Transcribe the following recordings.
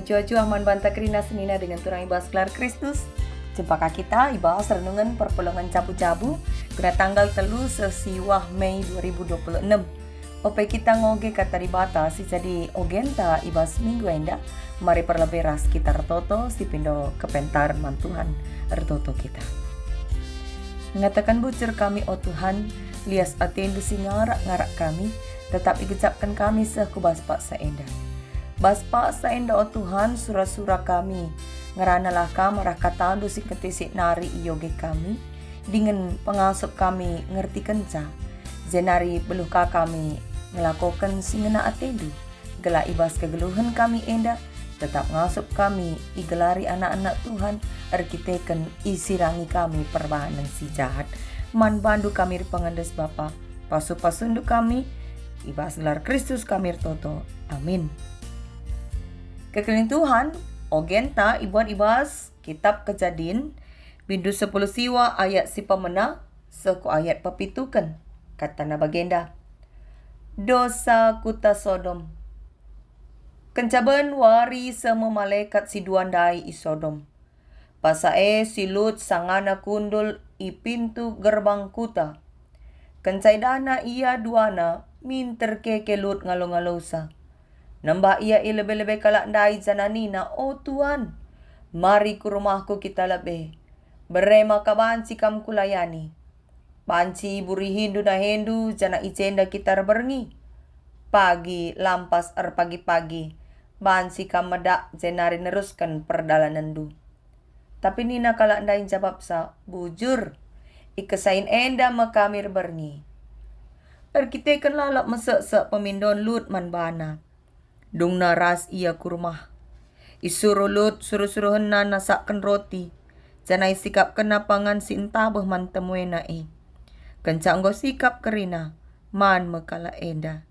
Mencuah-cuah man banta kerina senina dengan turang ibas gelar Kristus. Jempaka kita ibas renungan perpelongan cabu-cabu kena tanggal 3 sesiwah Mei 2026. Ope kita ngoge kata ribata si jadi ogenta ibas minggu enda. Mari perleberas kita retoto si pindo kepentar mantuhan retoto kita. Mengatakan bucur kami o Tuhan, lias atendu si ngarak-ngarak kami, tetap igecapkan kami sekubas pak saenda. Baspa saenda o Tuhan surah-surah kami, ngeranalah kamarah katandu si ketisik nari iyoge kami, dengan pengasup kami ngerti kenca, zenari beluka kami ngelakokan si ngena atendu, gela ibas kegeluhan kami enda, tetap ngasup kami igelari anak-anak Tuhan, arkiteken isirangi kami perbahanan si jahat, man bandu kami pengendes Bapa, pasu-pasunduk kami, ibas gelar Kristus kami toto, amin. Kekelin Tuhan, ogenta ibuan ibas kitab Kejadian bindu 10 siwa ayat si pemena seku ayat pepitukan kata na bagenda. Dosa kuta Sodom. Kencaban wari sama malaikat si duandai i Sodom. Pasae silut sangana kundul i pintu gerbang kuta. Kencaidana ia duana minter kekelut ngalo-ngalosa. Nambah ia lebih-lebih kalak ndai zananina, oh Tuhan, mari ku rumahku kita lebih. Berema kabanci kam kulayani. Banci buri hindu na hindu, jana icenda kita reberni. Pagi lampas pagi-pagi, banci kam medak jenari neruskan perdalanan du. Tapi nina kalak ndai jawab sa, bujur, ikesain enda makamir berni. Arkitekan lalap mesek-sek pemindon lut man bana. Dung naras ia ku rumah. Isuruh lut suruh-suruh hena nasakkan roti. Janai sikap kena pangan si entabah man temuena Kencang go sikap kerina. Man mekala enda.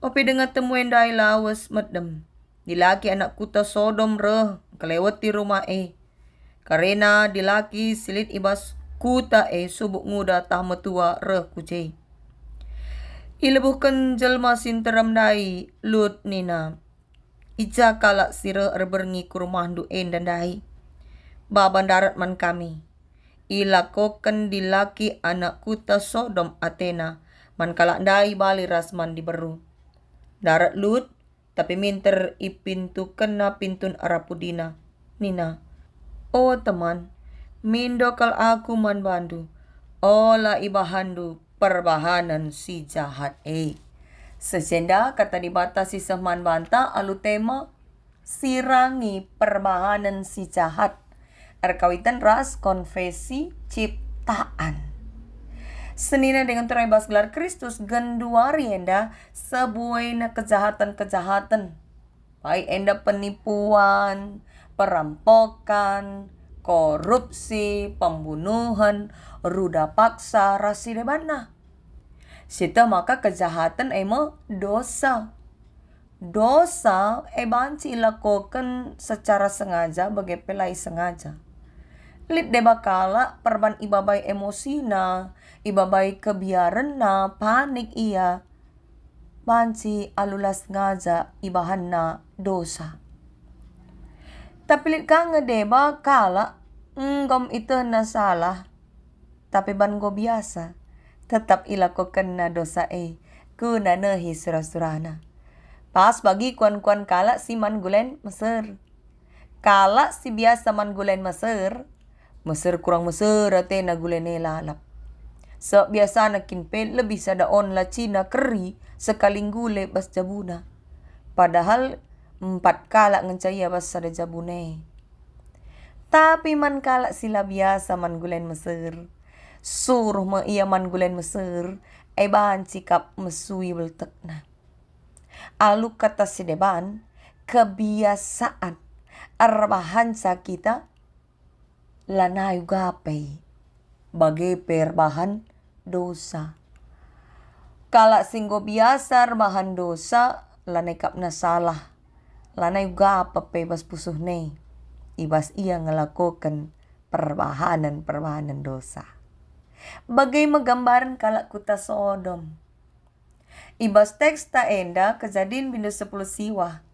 Opi dengan temuenda lawas medem. Dilaki anak kuta Sodom reh. Kelewati rumah Karena dilaki silit ibas kuta subuk nguda tah metua reh kucai. Ilebuhkan jelma sinteram dai lut nina. Ija kalak sira erberni ku rumah du dan dai. Baban darat man kami. Ilakokan dilaki anak kuta Sodom Athena. Man kalak dai bali rasman diberu. Darat lut tapi minter ipintu kena pintun arapudina. Nina. Oh teman. Mindo kal aku man bandu. Ola ibahandu. Perbahanan si jahat Sesenda kata dibatasi sehman banta alu tema sirangi perbahanan si jahat. Erkawitan ras konfesi ciptaan. Senina dengan terai bas gelar Kristus genduari enda sebuah kejahatan-kejahatan. Baik enda penipuan, perampokan, korupsi, pembunuhan, ruda paksa, rasi debana. Sita maka kejahatan dosa. Dosa banci lakukan secara sengaja bagi pelai sengaja. Lid debakala perban ibabai emosina, ibabai kebiaran na, panik ia. Banci alulas sengaja ibahan na dosa. Tapi lid ka ngedeba kala ngom itu na salah. Tapi ban go biasa. Tetap ilakukan na dosa kuna nehi surah-surahna. Pas bagi kuan-kuan kala si man gulen Mesir. Kala si biasa man gulen Mesir. Mesir kurang Mesir na gulen lalap. So biasa na kinpel lebih sada on la Cina keri sekaling gule bas jabuna. Padahal 4 kala ngencaya bas sada jabune. Tapi man kala sila biasa man gulen Mesir. Suruh ma ia man gulen Mesir. Bahan sikap mesui beltekna. Alu kata si deban. Kebiasaan. Arbahan sa kita. Lanayu gapay. Bagai perbahan dosa. Kala singgo biasa arbahan dosa. Lanay kap na salah. Lanayu gapay bas pusuh ne. Ibas ia ngelakukan perbahanan dosa. Bagai menggambaran kalak kuta Sodom. Ibas teks ta enda Kejadian bindu 10 siwa.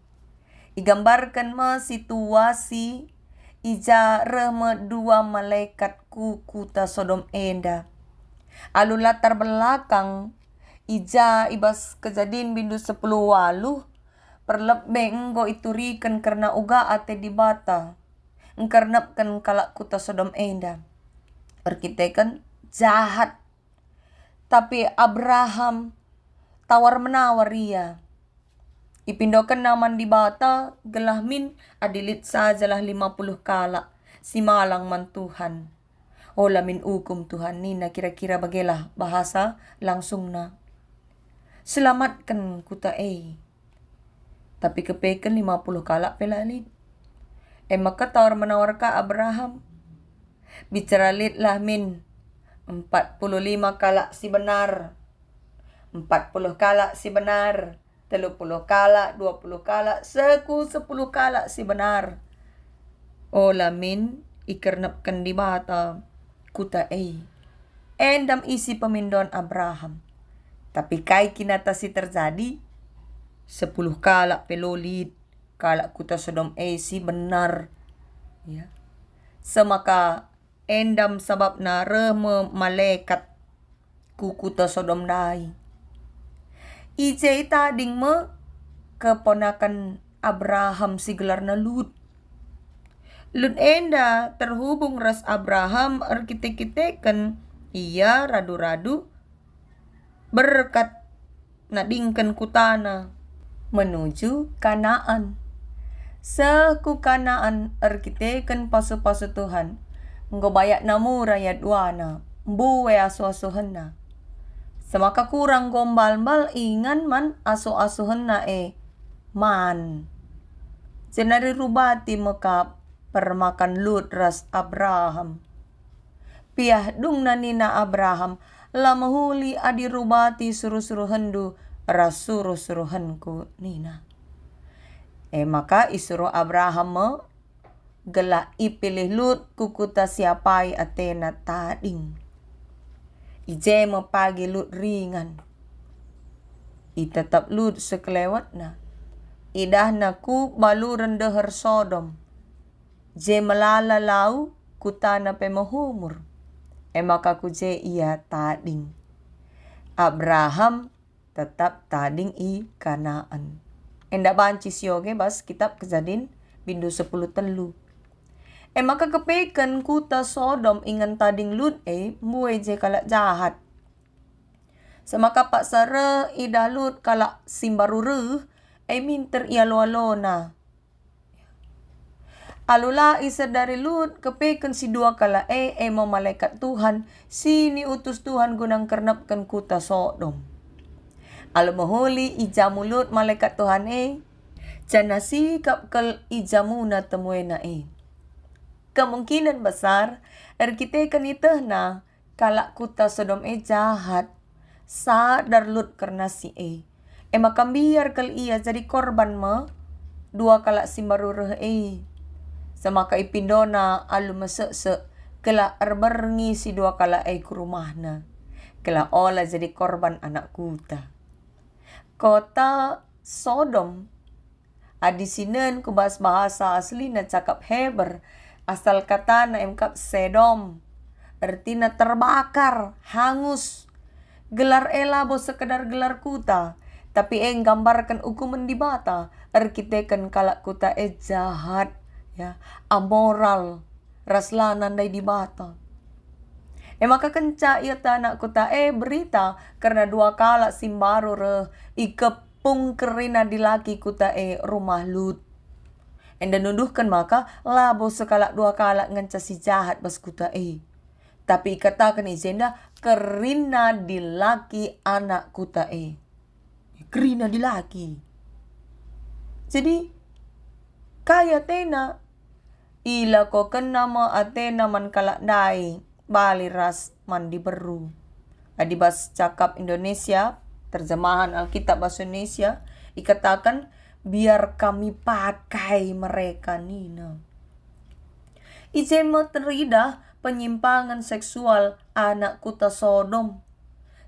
Igambarkan mo situasi ija reme dua malaikat kuta Sodom enda. Alu latar belakang ija ibas kejadian bindu 10 walu perlebih enggo iturikan karena uga ate dibata engkarnapkan kalak kuta Sodom enda. Arkitekan jahat, tapi Abraham tawar menawar ia. Ipindokan naman di bata, gelahmin adilit sajalah 50 kala, si malang man Tuhan. O lamin hukum Tuhan ni na kira-kira bagelah bahasa langsung na. Selamatkan kuta Tapi kepeken 50 kala pelalit. Maka tawar menawar ka Abraham. Bicara lit lah min 45 kala si benar. 40 kala si benar. 30 kala, 20 kala, 10 kala si benar. O lamin, ikernapkan di bata, kuta endam isi pemindon Abraham. Tapi kai kinata si terjadi, 10 kala pelolit, kala kuta Sodom si benar. Ya. Semaka endam sabab na reme malaikat ku kuta Sodom dai. Ije tading me keponakan Abraham si gelar na Lut. Lut enda terhubung ras Abraham arkitek-kiteken ia radu-radu berkat nadingkan kutana menuju Kanaan. Seku Kanaan arkiteken pasu-pasu Tuhan. Nggobayak namu rakyat wana. Mbuwe asu-asuhan na. Semaka kurang gombal-bal ingan man asu-asuhan na man. Senari rubati meka permakan Lut ras Abraham. Piah dung na nina Abraham la mahuli adi rubati suruh-suruhandu ras suruh-suruhanku nina. Maka isuro Abraham mo gela ipilih Lut kukuta siapai Atena tading. Ije pagi Lut ringan. Itetap Lut sekelewat na. Idah naku balu rendehar Sodom. Je melala lau kutana pemahumur. Maka ku je ia tading. Abraham tetap tading i Kanaan. Enda banci siyoge bas kitab Kejadian bindu 10 telu. Maka kepekan kuta Sodom ingan tading Lut muwe je kalak jahat. Semaka pak sare ida Lut kalak simbaruru minter ia lo-alona. Alula isa dari Lut kepekan si dua kala mo malaikat Tuhan sini utus Tuhan gunang kernapkan kuta Sodom. Alu mahuli ijamu Lut malaikat Tuhan jana sikap kel ijamu na temuena Kemungkinan besar arkitekan itah na kalak kuta Sodom jahat sadar Lut karena si maka biar kal ia jadi korban ma dua kalak simbaruruh semaka ipindona alu mesek kela erberengi si dua kala ku rumahna kela ola jadi korban anak kuta. Kota Sodom adisinen ku bahasa asli na cakap Heber asal kata na emkap Sedom artinya terbakar hangus gelar elabo sekedar gelar kuta tapi gambarkan hukuman di bata arkitekan kalak kuta jahat ya amoral raslanan dai di bata. Maka kenca ia tanak kuta berita karena dua kala simbaru ikepung kerina di laki kuta rumah Lut. Enda nuduhkan maka labo sekala dua kala nganca si jahat bas kuta tapi katakan izenda kerina di laki anak kuta kerina di laki. Jadi kaya tena ila ko kena ma atena man kalak dai bali ras man diberu. Adibas cakap Indonesia terjemahan Alkitab bahasa Indonesia ikatakan biar kami pakai mereka nina. Ijen terida penyimpangan seksual anak kuta Sodom.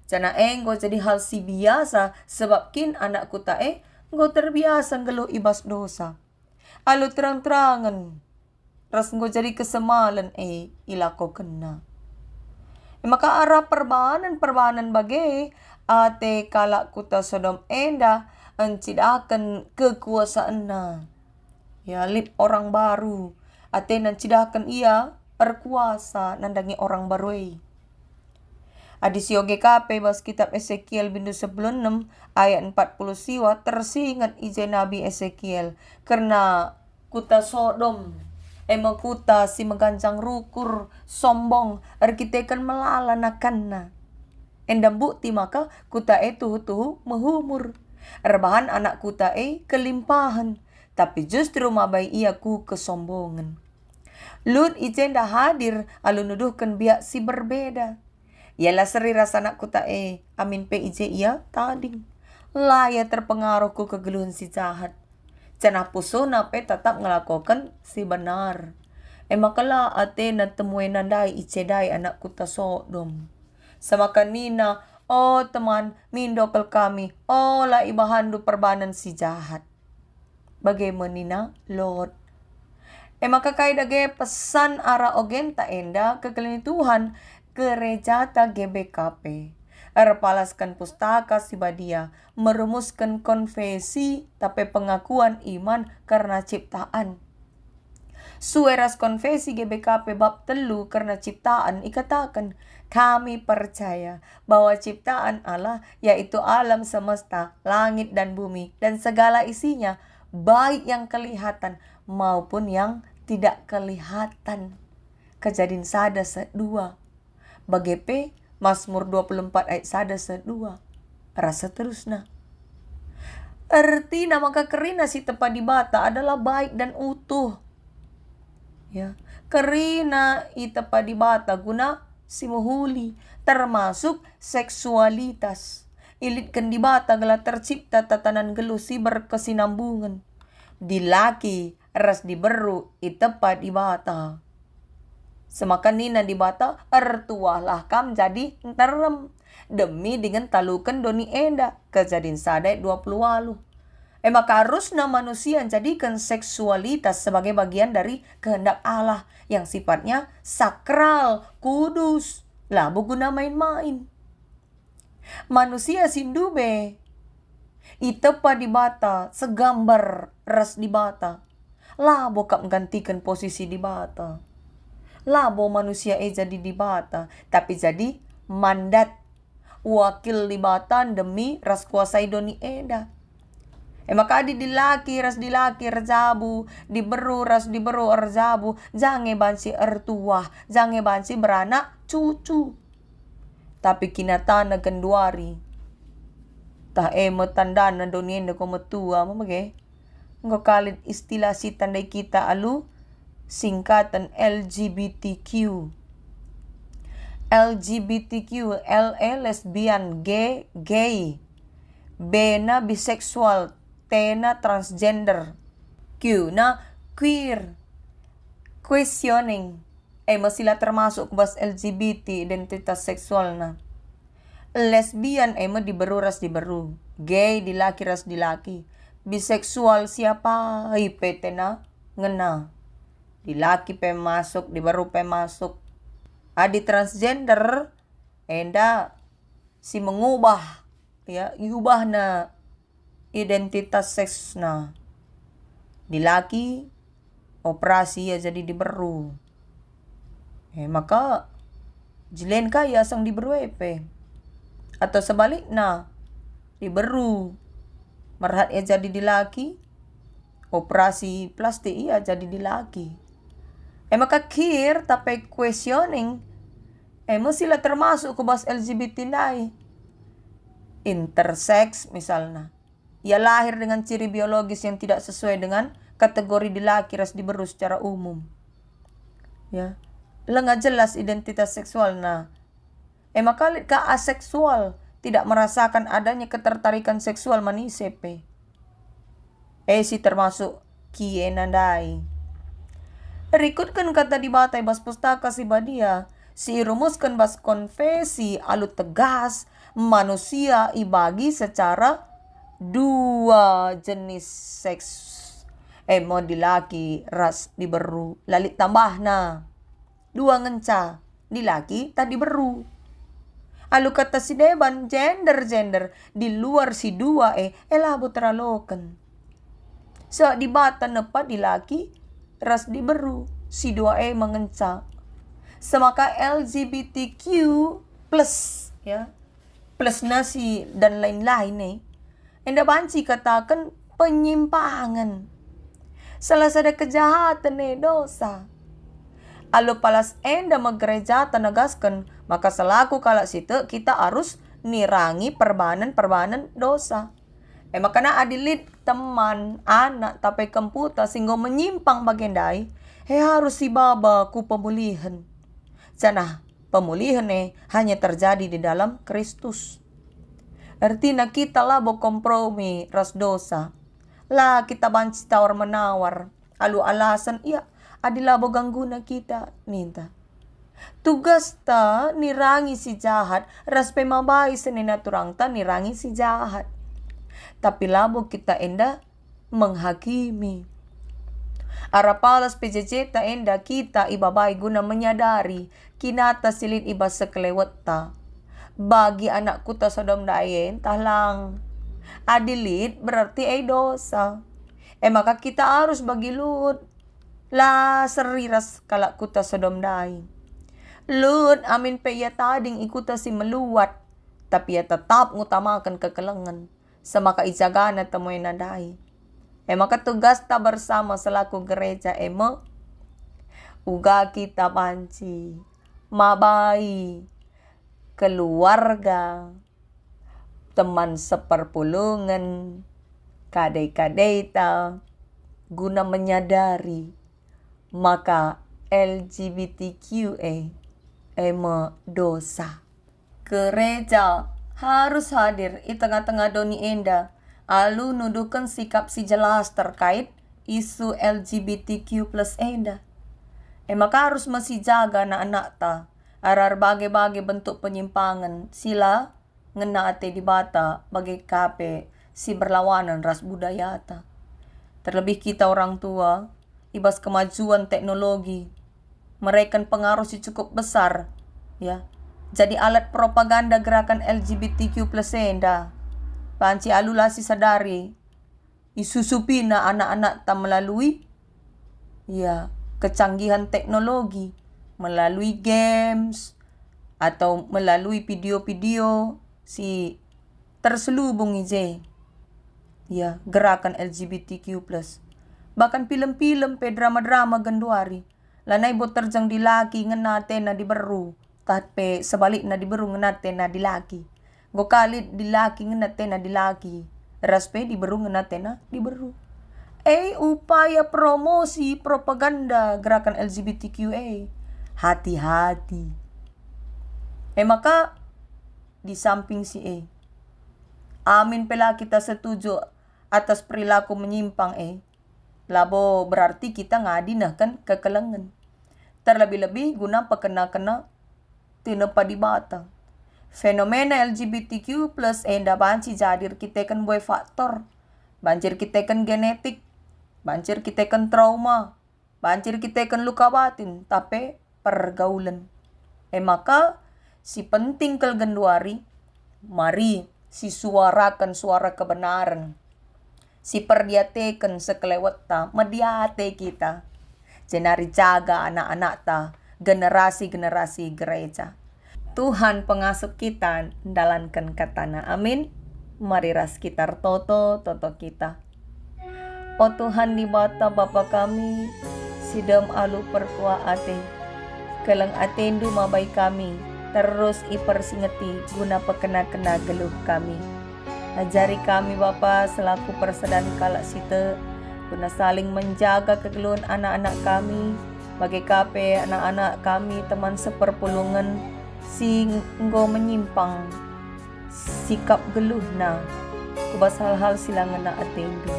Jana enggo jadi hal si biasa sebab kin anak kuta enggo terbiasa ngeluh ibas dosa. Alu terang-terangan. Ras ngo jadi kesemalan ilako kena. Maka arah perbahanan bagai ate kala kuta Sodom enda encidakan kekuasaan na. Ya lip orang baru. Ate nancidakan ia berkuasa nandangi orang baru. Adisio GKP bas kitab Ezekiel bindu 16 ayat 40 siwa tersingat ije Nabi Ezekiel karena kuta Sodom kuta si megancang rukur sombong arkitekan melalanakanna endam bukti maka kuta itu tuh menghumur rebahan anak kuta kelimpahan tapi justru mabai ia ku kesombongan Lut ijenda hadir alu nuduhkan biak si berbeda. Ialah seri rasa anak kuta amin PIJ ia tading. Laya terpengaruh ku kegeluhan si jahat. Cenah pusona tetap ngelakukan si benar. Makala ate na temuin nandai icedai anak kuta Sodom. Sama kanina, oh teman, mindokal kami, oh la ibahandu perbanan si jahat. Bagaimana Lord? Maka kaidage pesan ara ogen ta enda kekelini Tuhan gereja ta GBKP. Erpalaskan pustaka si badia, merumuskan konfesi tapi pengakuan iman karena ciptaan. Sueras konfesi GBKP bab 3 karena ciptaan ikatakan kami percaya bahwa ciptaan Allah yaitu alam semesta, langit dan bumi dan segala isinya baik yang kelihatan maupun yang tidak kelihatan. Kejadian 1:2. Bagepe Mazmur 24 ayat 1:2. Rasa terusna. Arti nama kerina si tepat di bata adalah baik dan utuh. Ya, kerina itepa di bata guna si muhuli termasuk seksualitas. Ilitkan di bata gala tercipta tatanan gelu si berkesinambungan. Dilaki ras diberu itepa di bata. Semakan nina di bata ertualah kam jadi terem demi dengan talukan doni enda kejadian sadai 20 maka harusnya manusia jadikan seksualitas sebagai bagian dari kehendak Allah yang sifatnya sakral, kudus, lah guna main-main. Manusia sindube itepa di bata segambar ras di bata lah bokap menggantikan posisi di bata. Labo manusia jadi di bata, tapi jadi mandat wakil libatan demi ras kuasai doni eda. Maka di dilaki ras dilaki erjabu, diberu ras diberu erjabu, jange bansi ertuah, jange bansi beranak cucu. Tapi kinatana genduari. Tah metandana doni eda ko metua mamage. Ngo kalit istilah si tandai kita alu singkatan LGBTQ. LGBTQ, L lesbian, G gay, B na bisexual, T na transgender, Q na queer. Questioning masila termasuk bas LGBT identitas seksual na. Lesbian diberu ras diberu, gay dilaki ras dilaki, bisexual siapa PT na ngena. Dilaki pe masuk, dibaru pe masuk. Adi transgender, enda si mengubah, ya, iubah na identitas seks na. Dilaki, operasi ya jadi diberu. Maka jilen kaya sang diberu pe. Atau sebaliknya, diberu. Merhat ya jadi dilaki, operasi plastik ya jadi dilaki. Maka kir tapi questioning sila termasuk ke bas LGBT nai. Intersex misalnya. Ia lahir dengan ciri biologis yang tidak sesuai dengan kategori dilaki ras diberu secara umum. Ya. Lengah jelas identitas seksual na. Maka ka aseksual tidak merasakan adanya ketertarikan seksual manisepe. Si termasuk kie nandai. Rikutkan kata di batai bas pustaka si badia, si rumuskan bas konfesi alu tegas manusia ibagi secara dua jenis seks. Mo dilaki ras diberu. Lalit tambah na. Dua ngenca. Dilaki tak diberu. Alu kata si deban gender di luar si dua labo teralokan. So di bata nepa dilaki ras diberu. Si dua mengenca. Semaka LGBTQ plus ya. Plus nasi dan lain-lain Enda banci katakan penyimpangan. Salah sada kejahatan dosa. Alu palas enda gereja tenegaskan, maka selaku kala situ kita harus nirangi perbanan dosa. Makanya adilit teman, anak, tapi komputer sehingga menyimpang bagendai, harus si baba ku pemulihan. Sana pemulihan hanya terjadi di dalam Kristus. Artinya kita lah kompromi ras dosa. Lah kita banci tawar menawar. Alu alasan adilah gangguna kita ninta. Tugas ta nirangi si jahat, ras pemabai senina turang ta nirangi si jahat. Tapi labo kita enda menghakimi. Arapalas PJJ ta enda kita ibabai guna menyadari kinata silid iba sekelewat ta. Bagi anak kuta sodom dayen tahlang. Adilit berarti dosa. Maka kita harus bagi lut. La seriras kalak kuta sodom dai. Lut amin pe ya tading ikuta si meluat. Tapi ya tetap ngutamakan kekelengan. Semaka ijagana temoy nadai. Maka tugas ta bersama selaku gereja uga kita banci. Mabai. Keluarga. Teman seperpulungan. Kadai-kadai ta. Guna menyadari. Maka LGBTQ dosa. Gereja harus hadir di tengah-tengah doni enda. Alu nuduhkan sikap si jelas terkait isu LGBTQ plus enda. Maka harus masih jaga anak-anak ta. Arar bagai-bagai bentuk penyimpangan. Sila ngena ate di bata bagai kape si berlawanan ras budaya ta. Terlebih kita orang tua. Ibas kemajuan teknologi. Mereka pengaruh si cukup besar. Ya. Jadi alat propaganda gerakan LGBTQ plus enda. Panci alula si sadari. Isusupi na anak-anak tak melalui. Ya. Kecanggihan teknologi. Melalui games. Atau melalui video-video. Si terselubung ya. Gerakan LGBTQ plus. Bahkan film-film drama-drama genduari. Lanai bot terjang di laki ngenate na di beru. Tapi sebalik na di beru ngenate na di laki. Gokalit di laki ngenate na di laki. Raspe di beru ngenate na di beru. Upaya promosi propaganda gerakan LGBTQA. Hati-hati. Maka di samping si amin pela kita setuju atas perilaku menyimpang labo berarti kita ngadinahkan kekelengan. Terlebih-lebih guna pekena-kena tinepa di batang. Fenomena LGBTQ plus enda banci jadir kita kan boy faktor. Banjir kita kan genetik. Banjir kita kan trauma. Banjir kita kan luka batin. Tapi pergaulan. Maka si penting kelgenduari. Mari si suarakan suara kebenaran. Si perdiatekan sekelewat ta, mediate kita. Jenari jaga anak-anak ta, generasi-generasi gereja. Tuhan pengasuh kita, dalankan katana. Amin. Mari ras kita toto kita. O Tuhan di bata Bapa kami, sidem alu perkua ate. Kelang atendu mabai kami, terus ipersingeti guna pekena-kena geluh kami. Ajari kami Bapa selaku persedan kalak sita guna saling menjaga kegeluhan anak-anak kami bagi kape anak-anak kami teman seperpulungan singgo menyimpang sikap geluh na kubas hal-hal silangan na atendu.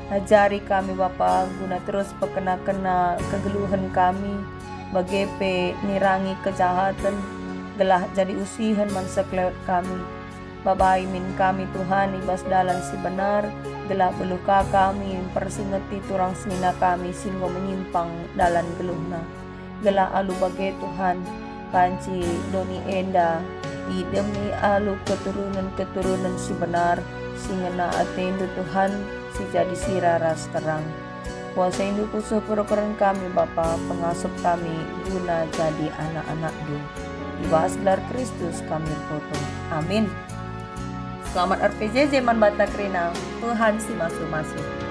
Ajari kami Bapa guna terus pekena-kena kegeluhan kami bagi pe nirangi kejahatan gelah jadi usihan man sekelewat kami. Babai min kami Tuhan ibas dalan si benar, gelap beluka kami persingeti turang senina kami singgo menyimpang dalan geluhna. Gela alu bagai Tuhan, panci doni enda, i demi alu keturunan si benar, singena atendo Tuhan, si jadi siraras terang. Kuasa indu kusuh perokoran kami Bapa, pengasuh kami guna jadi anak-anak Du. Ibas gelar Kristus kami foto. Amin. Selamat RPJ Zaman Bata Krina, Tuhan si masuk-masuk.